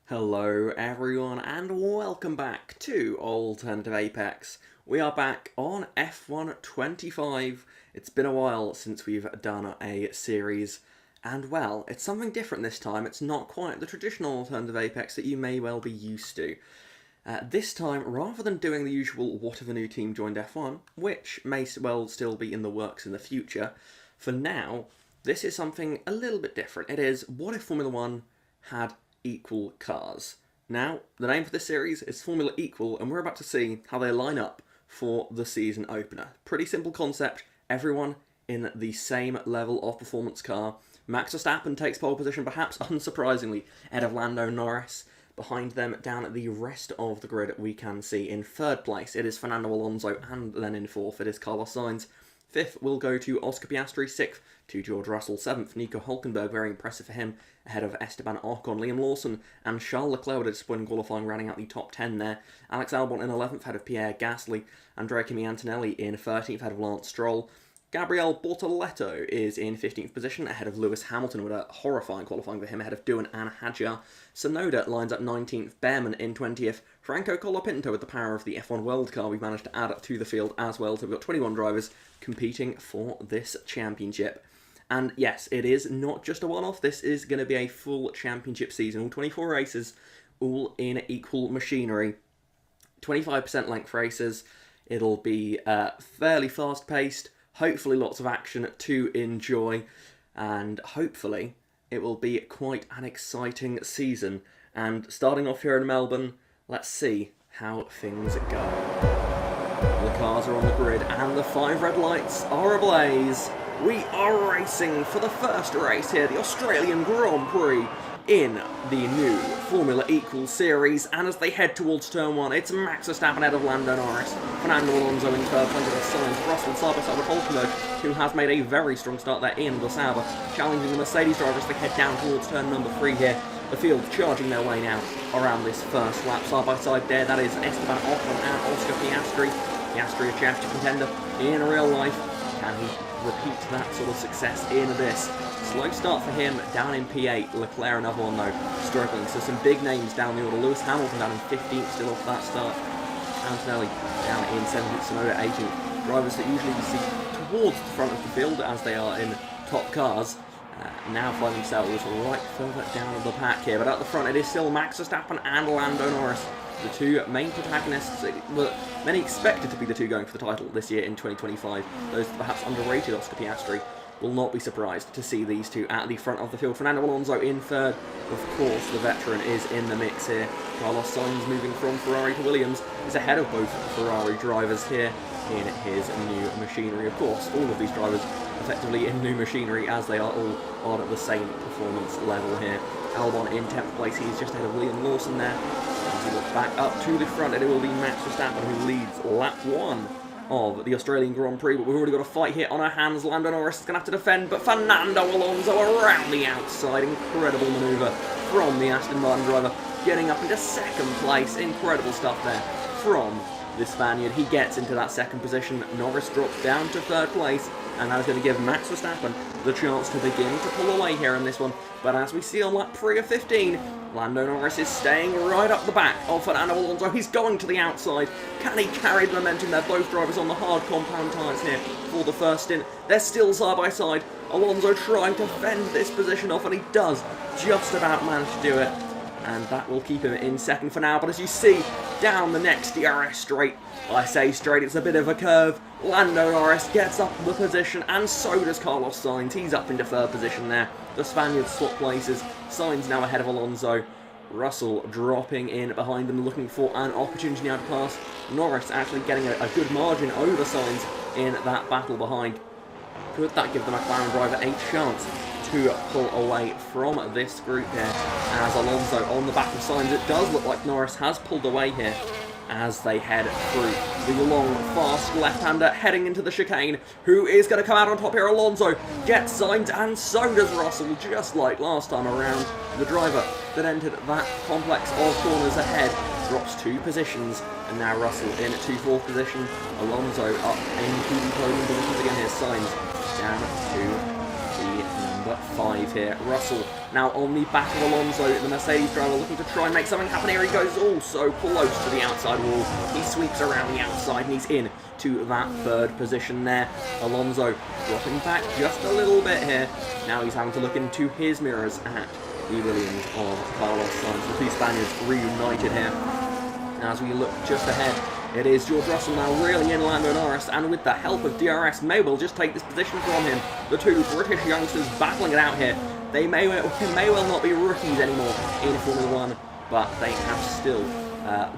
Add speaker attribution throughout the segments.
Speaker 1: Hello everyone and welcome back to Alternative Apex. We are back on F1 25. It's been a while since we've done a series and well, it's something different this time. It's not quite the traditional Alternative Apex that you may well be used to. This time, rather than doing the usual what if a new team joined F1, which may well still be in the works in the future, for now, this is something a little bit different. It is what if Formula 1 had equal cars. Now, the name for this series is Formula Equal, and we're about to see how they line up for the season opener. Pretty simple concept, everyone in the same level of performance car. Max Verstappen takes pole position, perhaps unsurprisingly, ahead of Lando Norris. Behind them, down at the rest of the grid, we can see in third place, it is Fernando Alonso, and then in fourth, it is Carlos Sainz. Fifth will go to Oscar Piastri, sixth to George Russell, seventh Nico Hülkenberg, very impressive for him, ahead of Esteban Ocon, Liam Lawson and Charles Leclerc with a disappointing qualifying, rounding out the top 10 there. Alex Albon in 11th, ahead of Pierre Gasly, Andrea Kimi Antonelli in 13th, ahead of Lance Stroll. Gabriel Bortoleto is in 15th position, ahead of Lewis Hamilton with a horrifying qualifying for him, ahead of Doohan and Hadjar. Sonoda lines up 19th, Behrman in 20th, Franco Colapinto with the power of the F1 World Car we've managed to add to the field as well, so we've got 21 drivers competing for this championship. And yes, it is not just a one-off, this is going to be a full championship season, all 24 races, all in equal machinery, 25% length races, it'll be fairly fast-paced, hopefully lots of action to enjoy, and hopefully it will be quite an exciting season. And starting off here in Melbourne, let's see how things go. The cars are on the grid and the 5 red lights are ablaze. We are racing for the first race here, the Australian Grand Prix in the new Formula Equal series, and as they head towards turn 1, it's Max Verstappen ahead of Lando Norris, Fernando Alonso in third, under the Sainz, Russell side by side with Hülkenberg, who has made a very strong start there in the Sauber, challenging the Mercedes drivers as they head down towards turn number 3 here. The field charging their way now around this first lap, side by side there, that is Esteban Ocon and Oscar Piastri. Piastri, a championship contender in real life. Can he repeat that sort of success in this? Slow start for him down in P8. Leclerc, another one though, struggling. So some big names down the order. Lewis Hamilton down in 15th, still off that start. Antonelli down in 17th, Sonoda 18th. Drivers that usually you see towards the front of the field as they are in top cars. Now find themselves right further down the pack here. But at the front it is still Max Verstappen and Lando Norris. The two main protagonists, well, many expected to be the two going for the title this year in 2025. Those perhaps underrated Oscar Piastri will not be surprised to see these two at the front of the field. Fernando Alonso in third. Of course, the veteran is in the mix here. Carlos Sainz, moving from Ferrari to Williams, is ahead of both Ferrari drivers here in his new machinery. Of course, all of these drivers effectively in new machinery as they are all on at the same performance level here. Albon in 10th place, he's just ahead of Liam Lawson there. As he looks back up to the front, and it will be Max Verstappen who leads lap 1 of the Australian Grand Prix, but we've already got a fight here on our hands. Lando Norris is going to have to defend, but Fernando Alonso around the outside. Incredible manoeuvre from the Aston Martin driver, getting up into second place. Incredible stuff there from the Spaniard. He gets into that second position. Norris drops down to third place, and that is going to give Max Verstappen the chance to begin to pull away here in this one. But as we see on lap 3 of 15, Lando Norris is staying right up the back of Fernando Alonso. He's going to the outside. Can he carry the momentum? They're both drivers on the hard compound tyres here for the first stint. They're still side by side. Alonso trying to fend this position off, and he does just about manage to do it. And that will keep him in second for now. But as you see, down the next DRS straight, I say straight, it's a bit of a curve. Lando Norris gets up the position, and so does Carlos Sainz. He's up into third position there. The Spaniards swap places. Sainz now ahead of Alonso. Russell dropping in behind them, looking for an opportunity now to pass. Norris actually getting a good margin over Sainz in that battle behind. Could that give the McLaren driver a chance to pull away from this group here? As Alonso on the back of Sainz, it does look like Norris has pulled away here as they head through the long, fast left-hander heading into the chicane. Who is going to come out on top here? Alonso gets Sainz, and so does Russell, just like last time around. The driver that entered that complex of corners ahead drops 2 positions, and now Russell in to 4th position. Alonso up into the podium positions again. Here's Sainz down to the number 5 here. Russell Now on the back of Alonso, the Mercedes driver looking to try and make something happen here. He goes also close to the outside wall. He sweeps around the outside and he's in to that third position there. Alonso dropping back just a little bit here. Now he's having to look into his mirrors at the Williams of Carlos Sainz. The two Spaniards reunited here. As we look just ahead, it is George Russell now really in Lando Norris, and with the help of DRS, may well just take this position from him. The two British youngsters battling it out here. They may well not be rookies anymore in Formula 1, but they have still,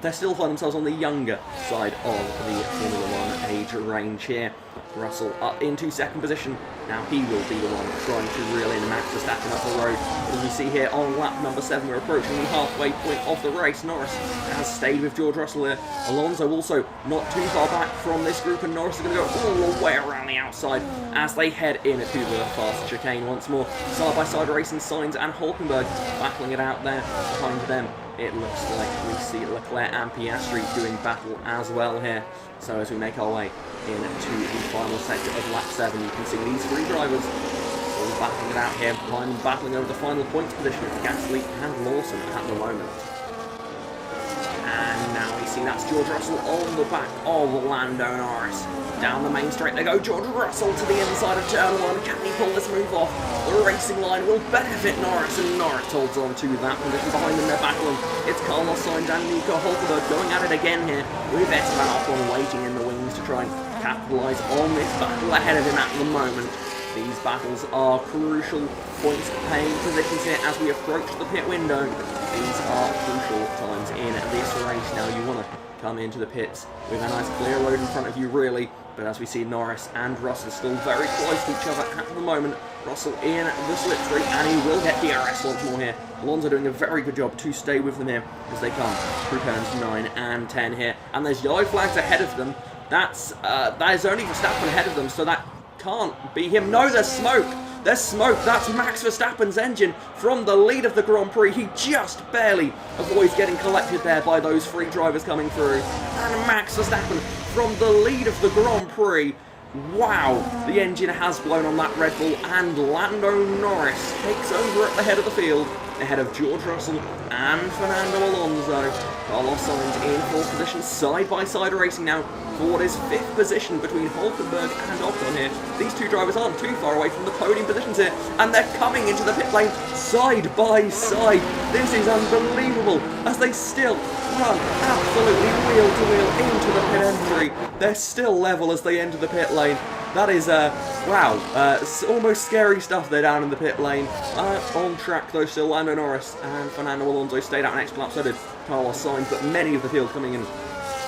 Speaker 1: they still find themselves on the younger side of the Formula 1 age range here. Russell up into second position. Now he will be the one trying to reel in Max Verstappen up the road. As we see here on lap number 7, we're approaching the halfway point of the race. Norris has stayed with George Russell here. Alonso also not too far back from this group, and Norris is going to go all the way around the outside as they head into the fast chicane once more. Side-by-side racing, Sainz and Hulkenberg battling it out there behind them. It looks like we see Leclerc and Piastri doing battle as well here. So as we make our way into the final sector of lap 7, you can see these three drivers all battling it out here, behind them battling over the final points position of Gasly and Lawson at the moment. And now we see that's George Russell on the back of Lando Norris. Down the main straight they go, George Russell to the inside of turn 1. Can he pull this move off? The racing line will benefit Norris, and Norris holds on to that position. Behind them they're battling. It's Carlos Sainz and Nico Hulkenberg going at it again here, with Esteban Ocon waiting in the wings to try and capitalise on this battle ahead of him at the moment. These battles are crucial points-paying positions here as we approach the pit window. These are crucial times in this race. Now you want to come into the pits with a nice clear road in front of you, really. But as we see, Norris and Russell still very close to each other at the moment. Russell in the slipstream, and he will get DRS once more here. Alonso doing a very good job to stay with them here as they come through turns 9 and 10 here. And there's yellow flags ahead of them. That is only Verstappen ahead of them, so that can't be him. No, there's smoke. There's smoke. That's Max Verstappen's engine from the lead of the Grand Prix. He just barely avoids getting collected there by those three drivers coming through. And Max Verstappen from the lead of the Grand Prix. Wow, the engine has blown on that Red Bull, and Lando Norris takes over at the head of the field, ahead of George Russell and Fernando Alonso. Carlos Sainz in 4th position, side-by-side racing now for what is 5th position between Hulkenberg and Ocon here. These two drivers aren't too far away from the podium positions here, and they're coming into the pit lane side by side. This is unbelievable as they still run absolutely wheel to wheel into the pit entry. They're still level as they enter the pit lane. That is, wow, it's almost scary stuff there down in the pit lane. On track though still, Lando Norris and Fernando Alonso stayed out an extra lap, so did Carlos Sainz, but many of the field coming in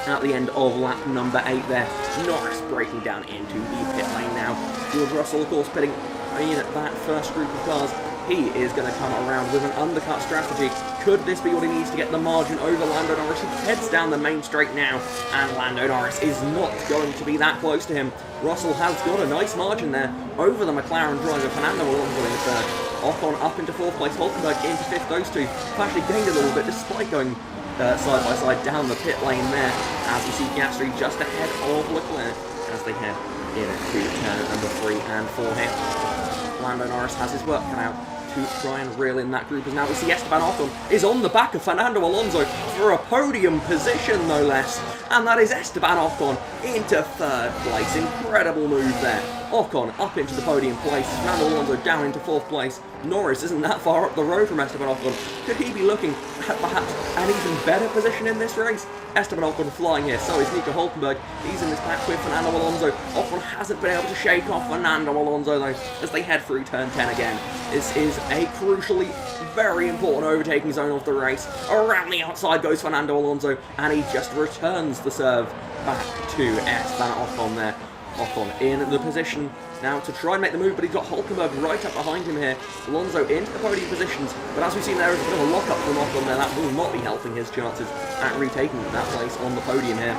Speaker 1: at the end of lap number 8 there. Norris breaking down into the pit lane now. George Russell, of course, pitting in that first group of cars. He is going to come around with an undercut strategy. Could this be what he needs to get the margin over Lando Norris? He heads down the main straight now, and Lando Norris is not going to be that close to him. Russell has got a nice margin there over the McLaren driver, Fernando Alonso in 3rd. Ocon up into 4th place, Hulkenberg into 5th. Those two have actually gained a little bit despite going side by side down the pit lane there, as we see Gasly just ahead of Leclerc as they head into turn number 3 and 4 here. Lando Norris has his work cut out to try and reel in that group, as now we see Esteban Ocon is on the back of Fernando Alonso for a podium position, no less. And that is Esteban Ocon into 3rd place. Incredible move there. Ocon up into the podium place, Fernando Alonso down into 4th place. Norris isn't that far up the road from Esteban Ocon. Could he be looking at perhaps an even better position in this race? Esteban Ocon flying here, so is Nico Hulkenberg. He's in this pack with Fernando Alonso. Ocon hasn't been able to shake off Fernando Alonso though, as they head through turn 10 again. This is a crucially very important overtaking zone of the race. Around the outside goes Fernando Alonso, and he just returns the serve back to Esteban Ocon there. Ocon in the position now to try and make the move, but he's got Hulkenberg right up behind him here. Alonso into the podium positions, but as we've seen, there is a bit of a lock-up from Ocon there. That will not be helping his chances at retaking that place on the podium here.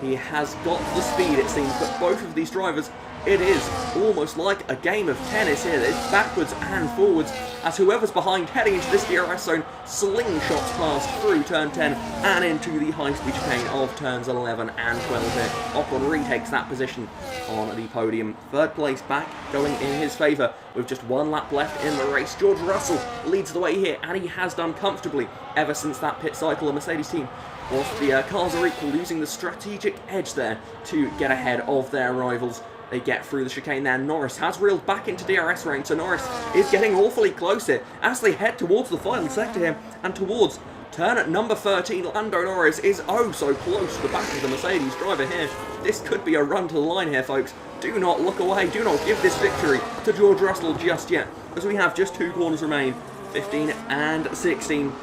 Speaker 1: He has got the speed, it seems, but both of these drivers it is almost like a game of tennis here. It's backwards and forwards as whoever's behind heading into this DRS zone slingshots past through turn 10 and into the high-speed chicane of turns 11 and 12 here. Ocon retakes that position on the podium. Third place back going in his favour with just one lap left in the race. George Russell leads the way here, and he has done comfortably ever since that pit cycle. The Mercedes team, whilst the cars are equal, using the strategic edge there to get ahead of their rivals. They get through the chicane there. Norris has reeled back into DRS range, so Norris is getting awfully close here as they head towards the final sector here and towards turn at number 13. Lando Norris is oh so close to the back of the Mercedes driver here. This could be a run to the line here, folks. Do not look away. Do not give this victory to George Russell just yet, as we have just 2 corners remain, 15 and 16.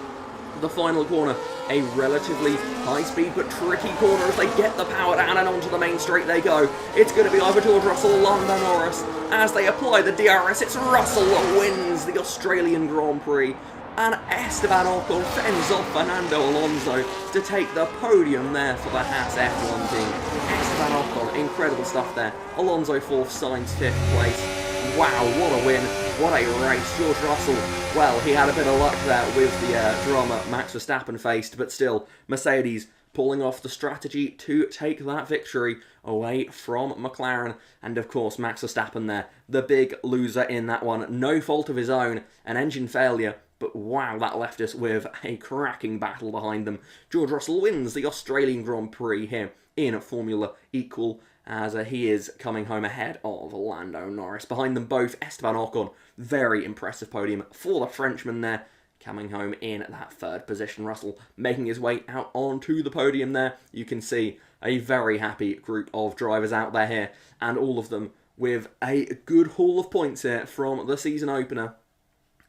Speaker 1: The final corner, a relatively high-speed but tricky corner as they get the power down and onto the main straight they go. It's going to be either George Russell or Lando Norris. As they apply the DRS, it's Russell that wins the Australian Grand Prix. And Esteban Ocon fends off Fernando Alonso to take the podium there for the Haas F1 team. Esteban Ocon, incredible stuff there. Alonso 4th, Sainz 5th place. Wow, what a win. What a race. George Russell, well, he had a bit of luck there with the drama Max Verstappen faced, but still, Mercedes pulling off the strategy to take that victory away from McLaren. And of course, Max Verstappen there, the big loser in that one. No fault of his own, an engine failure. But wow, that left us with a cracking battle behind them. George Russell wins the Australian Grand Prix here in Formula Equal, as he is coming home ahead of Lando Norris. Behind them both, Esteban Ocon, very impressive podium for the Frenchman there, coming home in that 3rd position. Russell making his way out onto the podium there. You can see a very happy group of drivers out there here, and all of them with a good haul of points here from the season opener.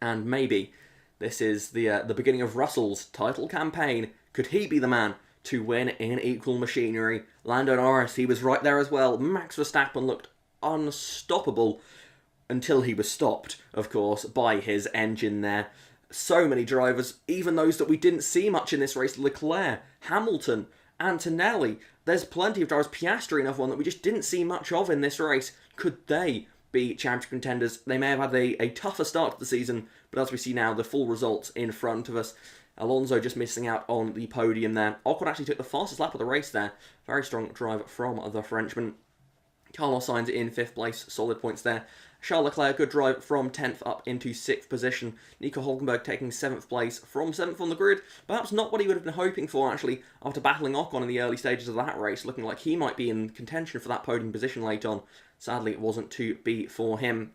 Speaker 1: And maybe this is the beginning of Russell's title campaign. Could he be the man to win in equal machinery? Lando Norris, he was right there as well. Max Verstappen looked unstoppable until he was stopped, of course, by his engine there. So many drivers, even those that we didn't see much in this race. Leclerc, Hamilton, Antonelli. There's plenty of drivers. Piastri, another one that we just didn't see much of in this race. Could they be championship contenders? They may have had a tougher start to the season, but as we see now, the full results in front of us. Alonso just missing out on the podium there. Ocon actually took the fastest lap of the race there. Very strong drive from the Frenchman. Carlos Sainz in 5th place, solid points there. Charles Leclerc, good drive from 10th up into 6th position. Nico Hulkenberg taking 7th place from 7th on the grid. Perhaps not what he would have been hoping for, actually, after battling Ocon in the early stages of that race, looking like he might be in contention for that podium position late on. Sadly, it wasn't to be for him.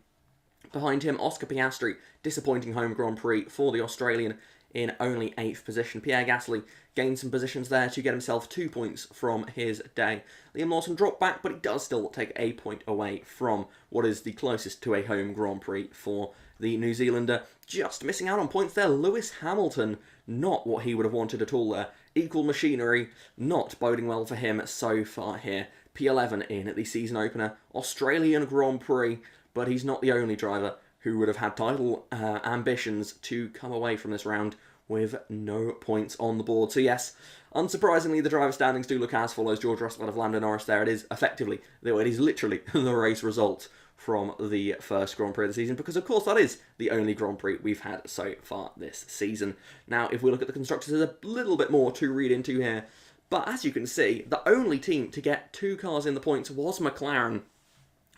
Speaker 1: Behind him, Oscar Piastri, disappointing home Grand Prix for the Australian in only 8th position. Pierre Gasly gained some positions there to get himself 2 points from his day. Liam Lawson dropped back, but he does still take a point away from what is the closest to a home Grand Prix for the New Zealander. Just missing out on points there. Lewis Hamilton, not what he would have wanted at all there. Equal machinery, not boding well for him so far here. P11 in at the season opener. Australian Grand Prix, but he's not the only driver who would have had title ambitions to come away from this round with no points on the board. So yes, unsurprisingly, the driver standings do look as follows. George Russell out of Lando Norris there. It is effectively, it is literally the race result from the first Grand Prix of the season, because of course that is the only Grand Prix we've had so far this season. Now, if we look at the constructors, there's a little bit more to read into here, but as you can see, the only team to get 2 cars in the points was McLaren.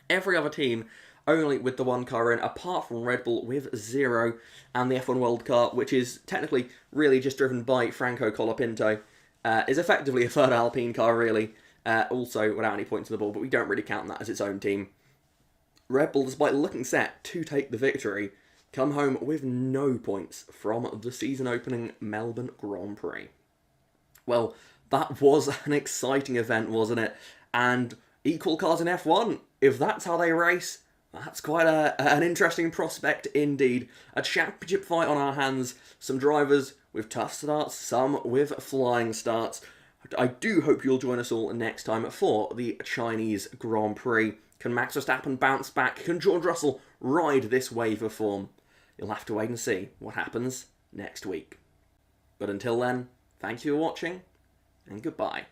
Speaker 1: Every other team only with the 1 car in, apart from Red Bull with 0, and the F1 World Car, which is technically really just driven by Franco Colapinto, is effectively a 3rd Alpine car, really, also without any points on the board, but we don't really count that as its own team. Red Bull, despite looking set to take the victory, come home with no points from the season-opening Melbourne Grand Prix. Well, that was an exciting event, wasn't it? And equal cars in F1, if that's how they race, that's quite an interesting prospect indeed. A championship fight on our hands. Some drivers with tough starts, some with flying starts. I do hope you'll join us all next time for the Chinese Grand Prix. Can Max Verstappen bounce back? Can George Russell ride this wave of form? You'll have to wait and see what happens next week. But until then, thank you for watching, and goodbye.